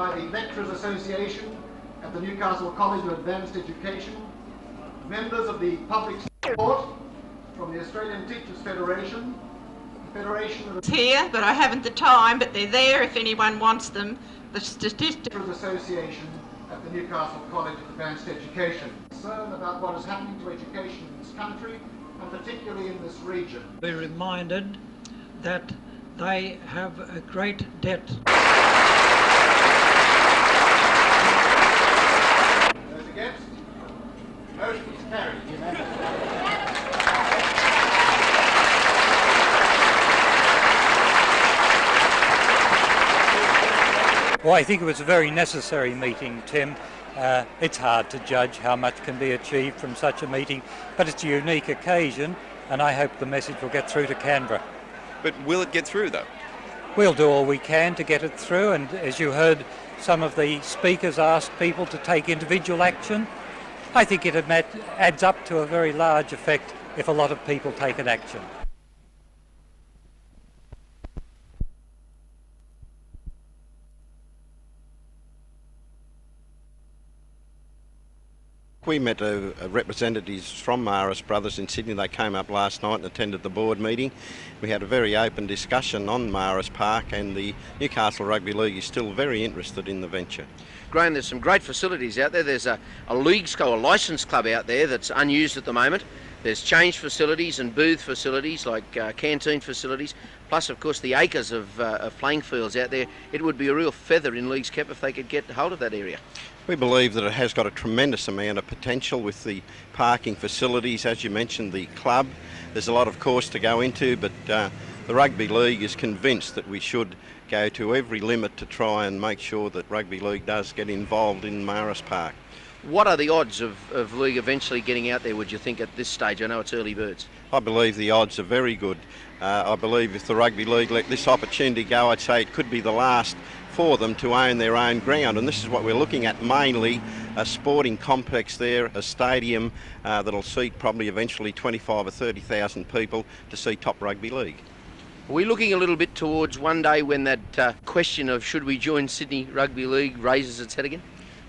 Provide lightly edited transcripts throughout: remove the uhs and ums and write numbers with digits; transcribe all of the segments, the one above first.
by the Lecturers Association at the Newcastle College of Advanced Education, members of the Public Support from the Australian Teachers Federation, the Federation of... Here, but I haven't the time, but they're there if anyone wants them. The Statistics Association at the Newcastle College of Advanced Education. Concerned about what is happening to education in this country, and particularly in this region. Be reminded that they have a great debt. Those against? Motion is carried. Well, I think it was a very necessary meeting, Tim. It's hard to judge how much can be achieved from such a meeting, but it's a unique occasion, and I hope the message will get through to Canberra. But will it get through, though? We'll do all we can to get it through, and as you heard, some of the speakers asked people to take individual action. I think it adds up to a very large effect if a lot of people take an action. We met representatives from Maris Brothers in Sydney. They came up last night and attended the board meeting. We had a very open discussion on Maris Park, and the Newcastle Rugby League is still very interested in the venture. Graham, there's some great facilities out there. There's a leagues a licence club out there that's unused at the moment. There's change facilities and booth facilities like canteen facilities, plus of course the acres of playing fields out there. It would be a real feather in league's cap if they could get hold of that area. We believe that it has got a tremendous amount of potential with the parking facilities. As you mentioned, the club, there's a lot of course to go into, but the Rugby League is convinced that we should go to every limit to try and make sure that Rugby League does get involved in Maris Park. What are the odds of league eventually getting out there, would you think, at this stage? I know it's early birds. I believe the odds are very good. I believe if the Rugby League let this opportunity go, I'd say it could be the last for them to own their own ground, and this is what we're looking at mainly: a sporting complex there, a stadium that'll seat probably eventually 25 or 30,000 people to see top rugby league. Are we looking a little bit towards one day when that question of should we join Sydney Rugby League raises its head again?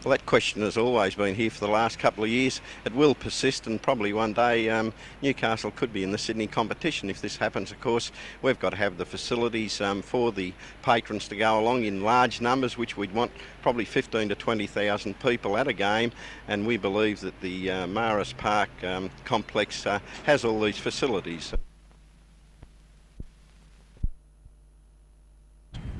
Well, that question has always been here for the last couple of years. It will persist, and probably one day Newcastle could be in the Sydney competition. If this happens, of course, we've got to have the facilities for the patrons to go along in large numbers, which we'd want probably 15 to 20,000 people at a game, and we believe that the Maris Park complex has all these facilities.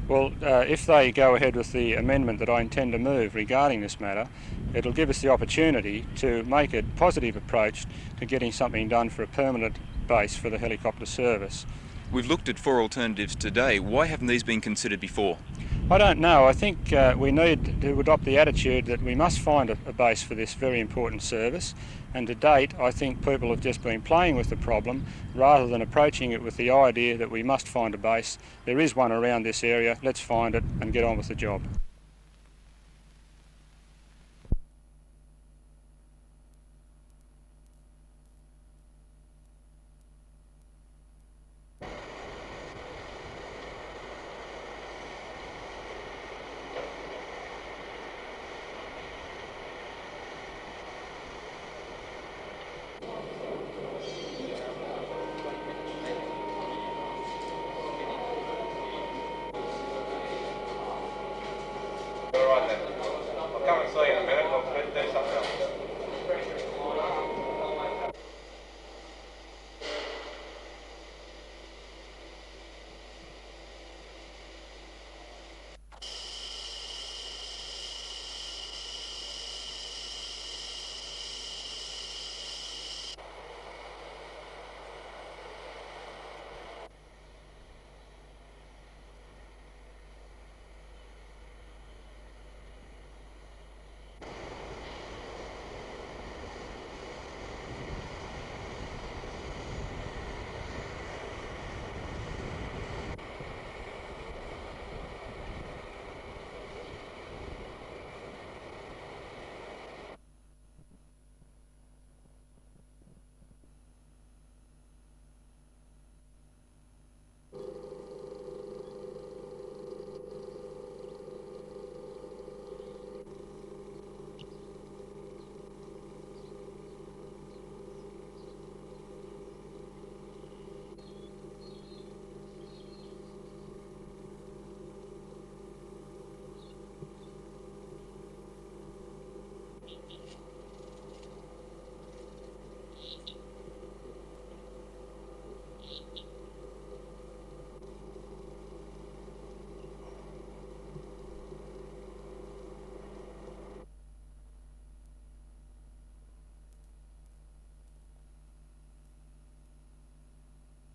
Well, if they go ahead with the amendment that I intend to move regarding this matter, it'll give us the opportunity to make a positive approach to getting something done for a permanent base for the helicopter service. We've looked at 4 alternatives today. Why haven't these been considered before? I don't know. I think we need to adopt the attitude that we must find a base for this very important service, and to date I think people have just been playing with the problem rather than approaching it with the idea that we must find a base. There is one around this area, let's find it and get on with the job.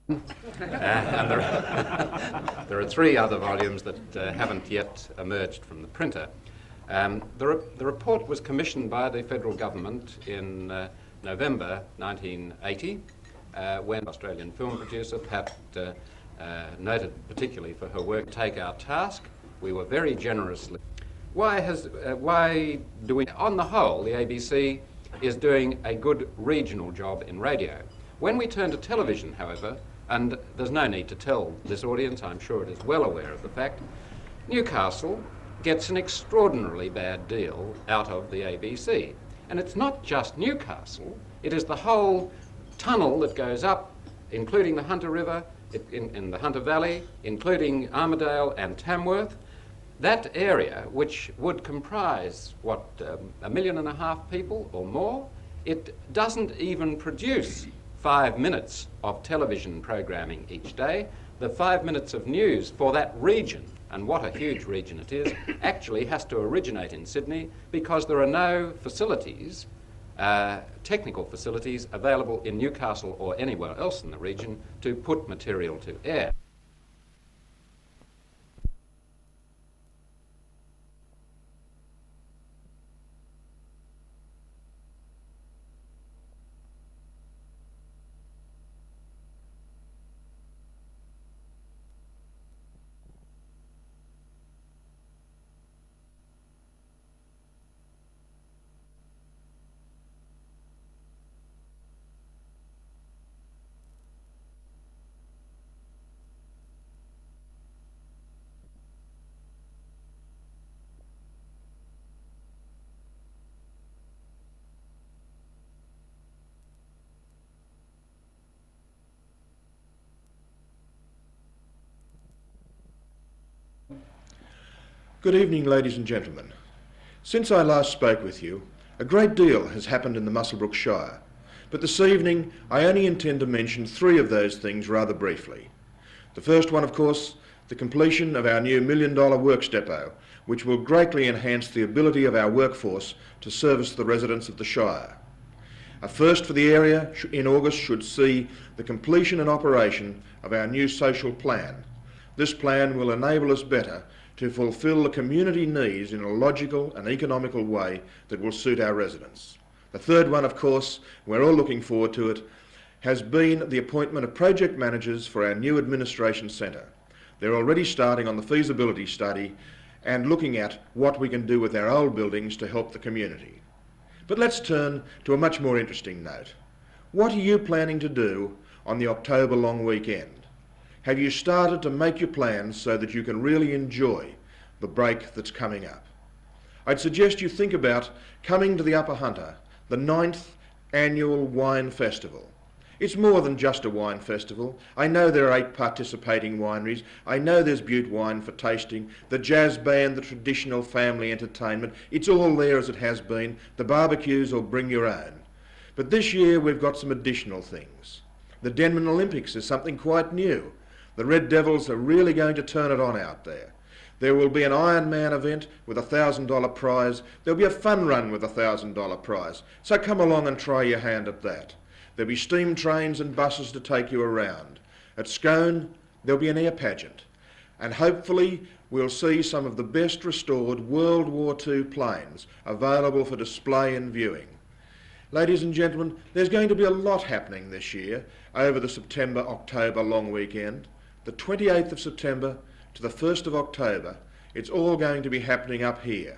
And there are 3 other volumes that haven't yet emerged from the printer. The report was commissioned by the federal government in November 1980, when Australian film producer Pat, noted particularly for her work, Take Our Task. We were very generously. Why do we? On the whole, the ABC is doing a good regional job in radio. When we turn to television, however, and there's no need to tell this audience, I'm sure it is well aware of the fact, Newcastle gets an extraordinarily bad deal out of the ABC. And it's not just Newcastle, it is the whole tunnel that goes up, including the Hunter River, in the Hunter Valley, including Armidale and Tamworth. That area, which would comprise, 1.5 million people or more, it doesn't even produce 5 minutes of television programming each day. The 5 minutes of news for that region, and what a huge region it is, actually has to originate in Sydney because there are no facilities, technical facilities, available in Newcastle or anywhere else in the region to put material to air. Good evening, ladies and gentlemen. Since I last spoke with you, a great deal has happened in the Muswellbrook Shire, but this evening I only intend to mention 3 of those things rather briefly. The first one, of course, the completion of our new $1 million works depot, which will greatly enhance the ability of our workforce to service the residents of the Shire. A first for the area in August should see the completion and operation of our new social plan. This plan will enable us better to fulfil the community needs in a logical and economical way that will suit our residents. The third one, of course, we're all looking forward to it, has been the appointment of project managers for our new administration centre. They're already starting on the feasibility study and looking at what we can do with our old buildings to help the community. But let's turn to a much more interesting note. What are you planning to do on the October long weekend? Have you started to make your plans so that you can really enjoy the break that's coming up? I'd suggest you think about coming to the Upper Hunter, the 9th annual wine festival. It's more than just a wine festival. I know there are 8 participating wineries. I know there's Butte wine for tasting, the jazz band, the traditional family entertainment. It's all there as it has been. The barbecues or bring your own. But this year we've got some additional things. The Denman Olympics is something quite new. The Red Devils are really going to turn it on out there. There will be an Ironman event with a $1,000 prize. There'll be a fun run with a $1,000 prize. So come along and try your hand at that. There'll be steam trains and buses to take you around. At Scone, there'll be an air pageant. And hopefully we'll see some of the best restored World War II planes available for display and viewing. Ladies and gentlemen, there's going to be a lot happening this year over the September-October long weekend. The 28th of September to the 1st of October, it's all going to be happening up here.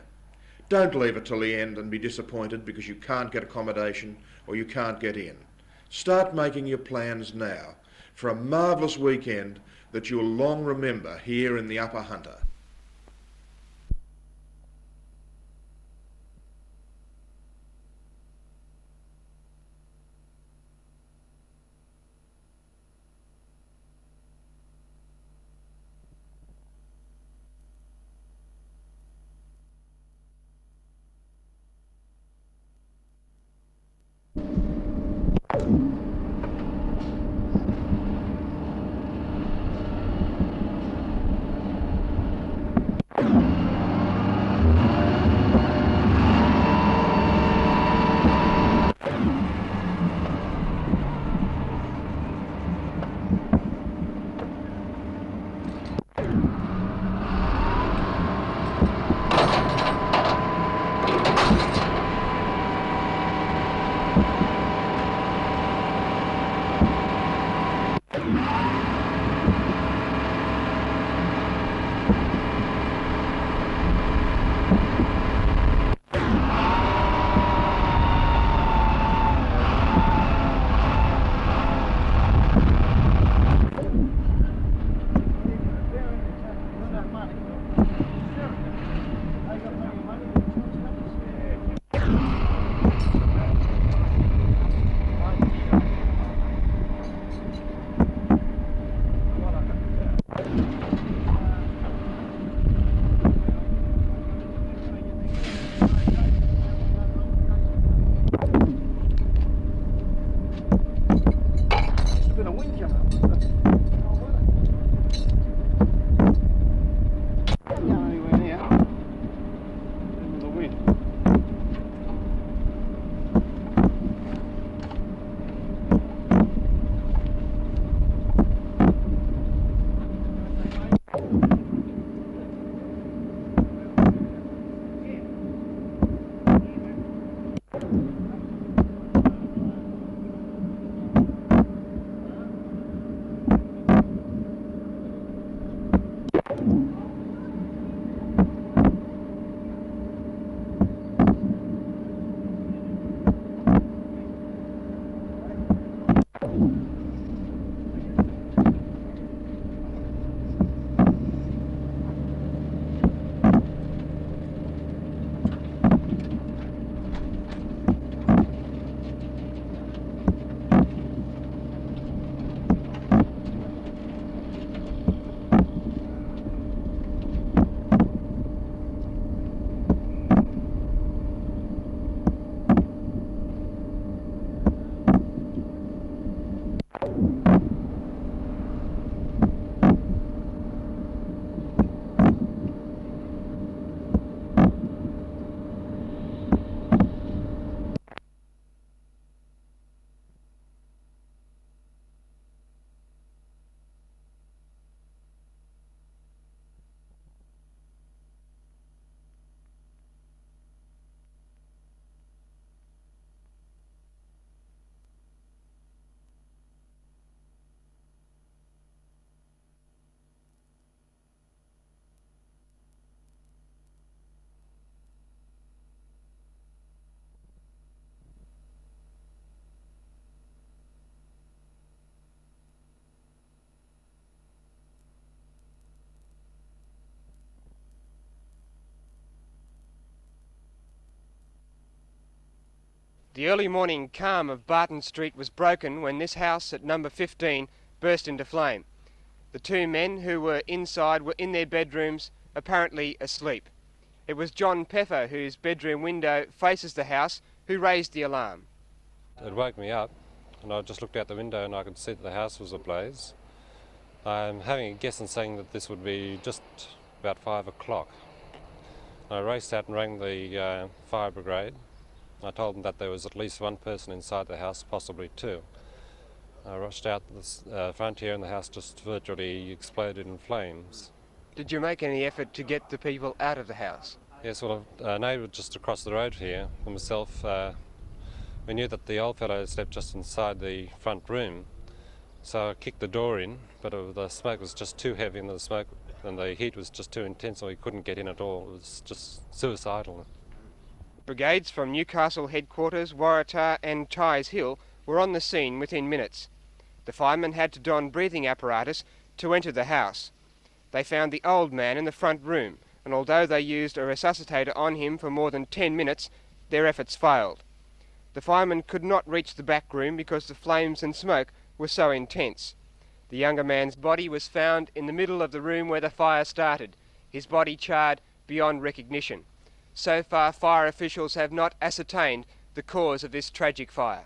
Don't leave it till the end and be disappointed because you can't get accommodation or you can't get in. Start making your plans now for a marvellous weekend that you'll long remember here in the Upper Hunter. when the wind came up. Can't go anywhere now. With the wind. The early morning calm of Barton Street was broken when this house at number 15 burst into flame. The two men who were inside were in their bedrooms, apparently asleep. It was John Peffer, whose bedroom window faces the house, who raised the alarm. It woke me up, and I just looked out the window and I could see that the house was ablaze. I'm having a guess and saying that this would be just about 5 o'clock. I raced out and rang the fire brigade. I told them that there was at least one person inside the house, possibly two. I rushed out the front here and the house just virtually exploded in flames. Did you make any effort to get the people out of the house? Yes, well, a neighbour just across the road here, and myself, we knew that the old fellow slept just inside the front room, so I kicked the door in, but the smoke was just too heavy and the heat was just too intense, so we couldn't get in at all. It was just suicidal. Brigades from Newcastle headquarters, Waratah and Tighes Hill were on the scene within minutes. The firemen had to don breathing apparatus to enter the house. They found the old man in the front room, and although they used a resuscitator on him for more than 10 minutes, their efforts failed. The firemen could not reach the back room because the flames and smoke were so intense. The younger man's body was found in the middle of the room where the fire started, his body charred beyond recognition. So far, fire officials have not ascertained the cause of this tragic fire.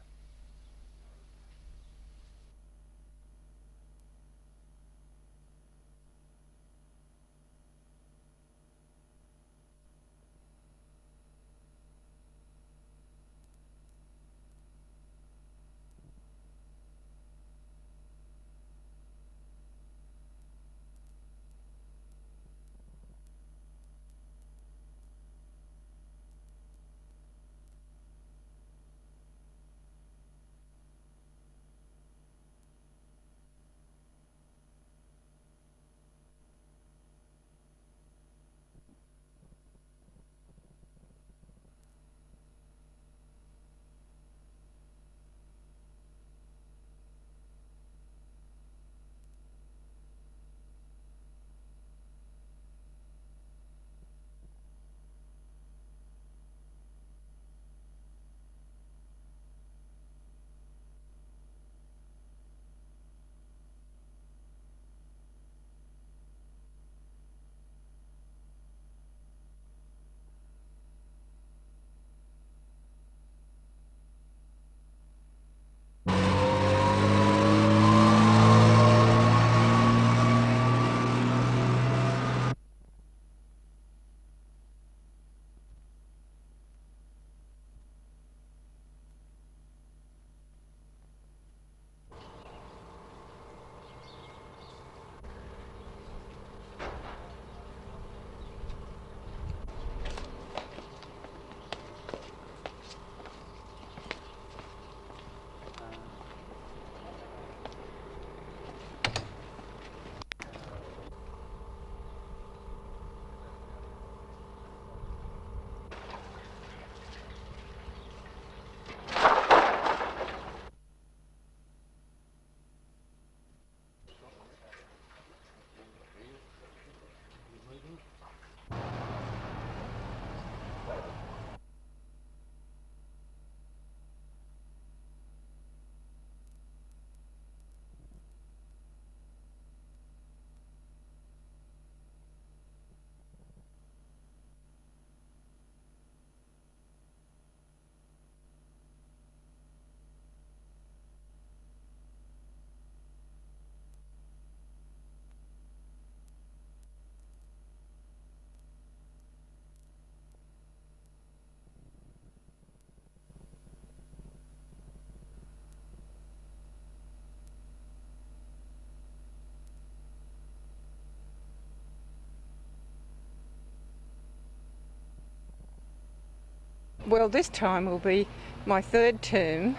Well, this time will be my third term,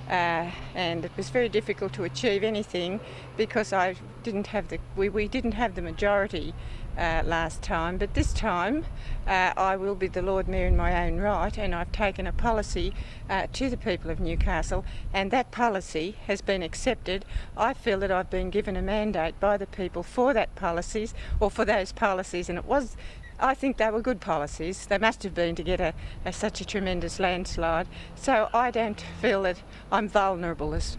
and it was very difficult to achieve anything because we didn't have the majority last time. But this time, I will be the Lord Mayor in my own right, and I've taken a policy to the people of Newcastle, and that policy has been accepted. I feel that I've been given a mandate by the people for those policies, and I think they were good policies. They must have been to get such a tremendous landslide. So I don't feel that I'm vulnerable as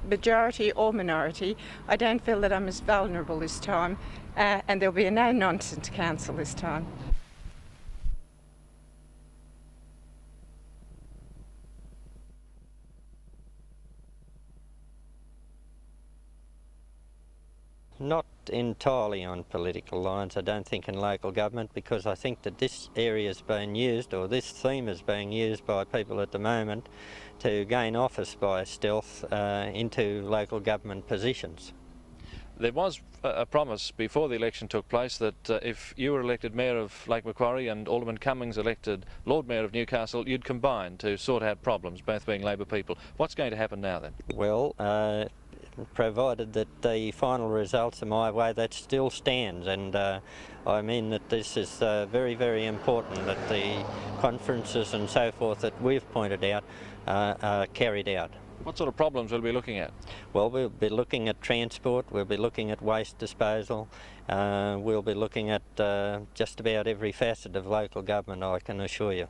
majority or minority. I don't feel that I'm as vulnerable this time, and there'll be a no-nonsense council this time. Not entirely on political lines, I don't think, in local government, because I think that this area is being used, or this theme is being used by people at the moment to gain office by stealth into local government positions. There was a promise before the election took place that if you were elected Mayor of Lake Macquarie and Alderman Cummings elected Lord Mayor of Newcastle, you'd combine to sort out problems, both being Labor people. What's going to happen now then? Well, provided that the final results are my way, that still stands, and I mean that this is very, very important that the conferences and so forth that we've pointed out are carried out. What sort of problems will we be looking at? Well, we'll be looking at transport, we'll be looking at waste disposal, we'll be looking at just about every facet of local government, I can assure you.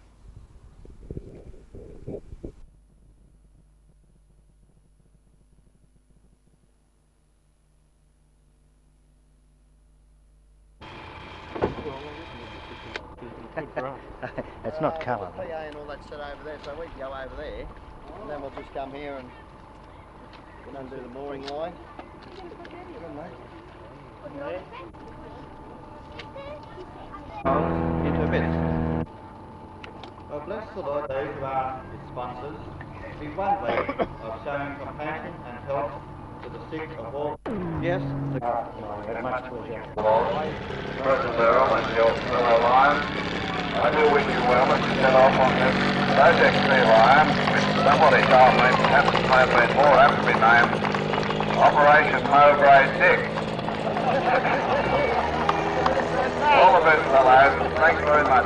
It's not coloured. PA and all that set over there, so we can go over there, and then we'll just come here and undo the mooring line. Into a bit. Oh, bless the Lord, those who are his sponsors. Be one way of showing compassion and help to the sick of all. Yes. President Earl and your fellow Lions, I do wish you well as you set off on this Project Sea Lion, which somebody told me perhaps may have been more apt to be named Operation Mowbray 6. All the best, fellows. Thanks very much.